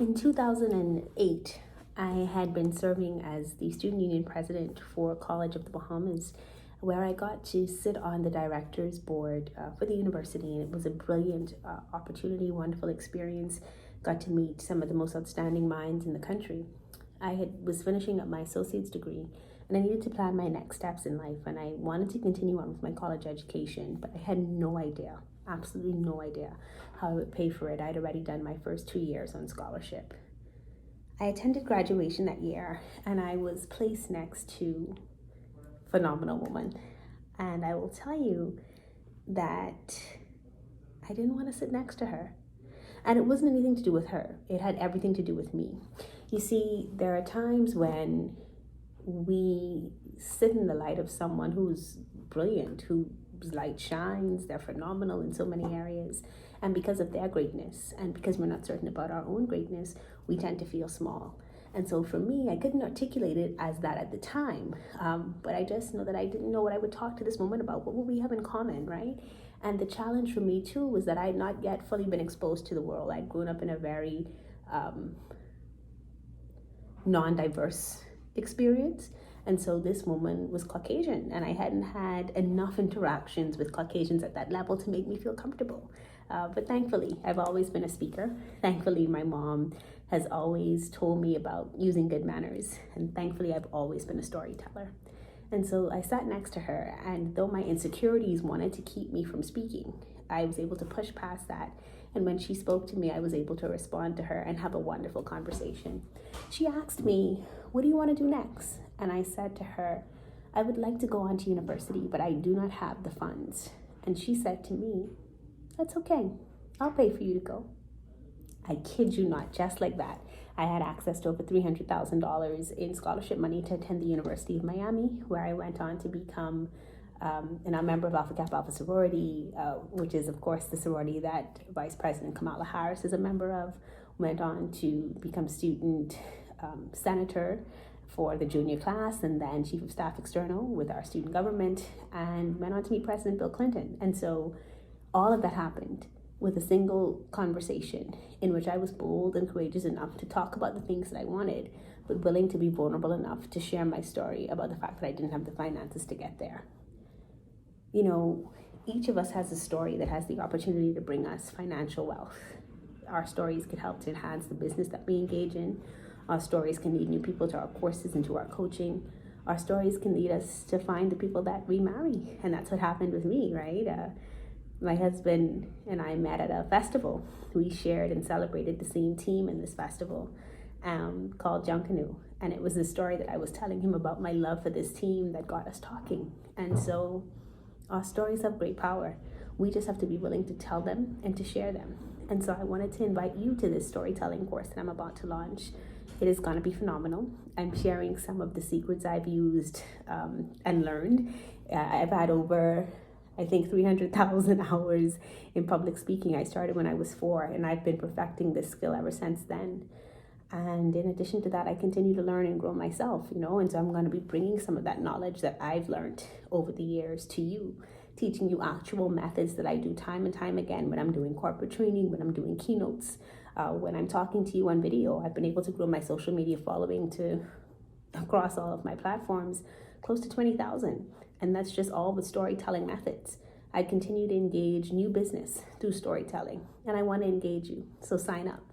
In 2008, I had been serving as the student union president for College of the Bahamas, where I got to sit on the director's board for the university. And it was a brilliant opportunity, wonderful experience. Got to meet some of the most outstanding minds in the country. Was finishing up my associate's degree, and I needed to plan my next steps in life, and I wanted to continue on with my college education, but I had no idea, absolutely no idea, how I would pay for it. I'd already done my first 2 years on scholarship. I attended graduation that year, and I was placed next to a phenomenal woman. And I will tell you that I didn't want to sit next to her. And it wasn't anything to do with her. It had everything to do with me. You see, there are times when we sit in the light of someone who's brilliant, whose light shines, they're phenomenal in so many areas. And because of their greatness, and because we're not certain about our own greatness, we tend to feel small. And so for me, I couldn't articulate it as that at the time, but I just know that I didn't know what I would talk to this woman about. What would we have in common, right? And the challenge for me too was that I had not yet fully been exposed to the world. I'd grown up in a very non-diverse experience. And so this woman was Caucasian, and I hadn't had enough interactions with Caucasians at that level to make me feel comfortable. But thankfully, I've always been a speaker. Thankfully, my mom has always told me about using good manners. And thankfully, I've always been a storyteller. And so I sat next to her, and though my insecurities wanted to keep me from speaking, I was able to push past that. And when she spoke to me, I was able to respond to her and have a wonderful conversation. She asked me, "What do you want to do next?" And I said to her, "I would like to go on to university, but I do not have the funds." And she said to me, "That's okay. I'll pay for you to go." I kid you not, just like that. I had access to over $300,000 in scholarship money to attend the University of Miami, where I went on to become a member of Alpha Kappa Alpha sorority, which is, of course, the sorority that Vice President Kamala Harris is a member of. Went on to become student senator for the junior class, and then chief of staff external with our student government, and went on to meet President Bill Clinton. And so all of that happened with a single conversation in which I was bold and courageous enough to talk about the things that I wanted, but willing to be vulnerable enough to share my story about the fact that I didn't have the finances to get there. You know, each of us has a story that has the opportunity to bring us financial wealth. Our stories could help to enhance the business that we engage in. Our stories can lead new people to our courses and to our coaching. Our stories can lead us to find the people that we marry. And that's what happened with me, right? My husband and I met at a festival. We shared and celebrated the same team in this festival called Junkanoo. And it was the story that I was telling him about my love for this team that got us talking. And so our stories have great power. We just have to be willing to tell them and to share them. And so I wanted to invite you to this storytelling course that I'm about to launch. It is going to be phenomenal. I'm sharing some of the secrets I've used and learned. I've had over, I think, 300,000 hours in public speaking. I started when I was 4, and I've been perfecting this skill ever since then. And in addition to that, I continue to learn and grow myself, and so I'm going to be bringing some of that knowledge that I've learned over the years to you, teaching you actual methods that I do time and time again when I'm doing corporate training, when I'm doing keynotes, when I'm talking to you on video. I've been able to grow my social media following to, across all of my platforms, close to 20,000. And that's just all with storytelling methods. I continue to engage new business through storytelling, and I want to engage you. So sign up.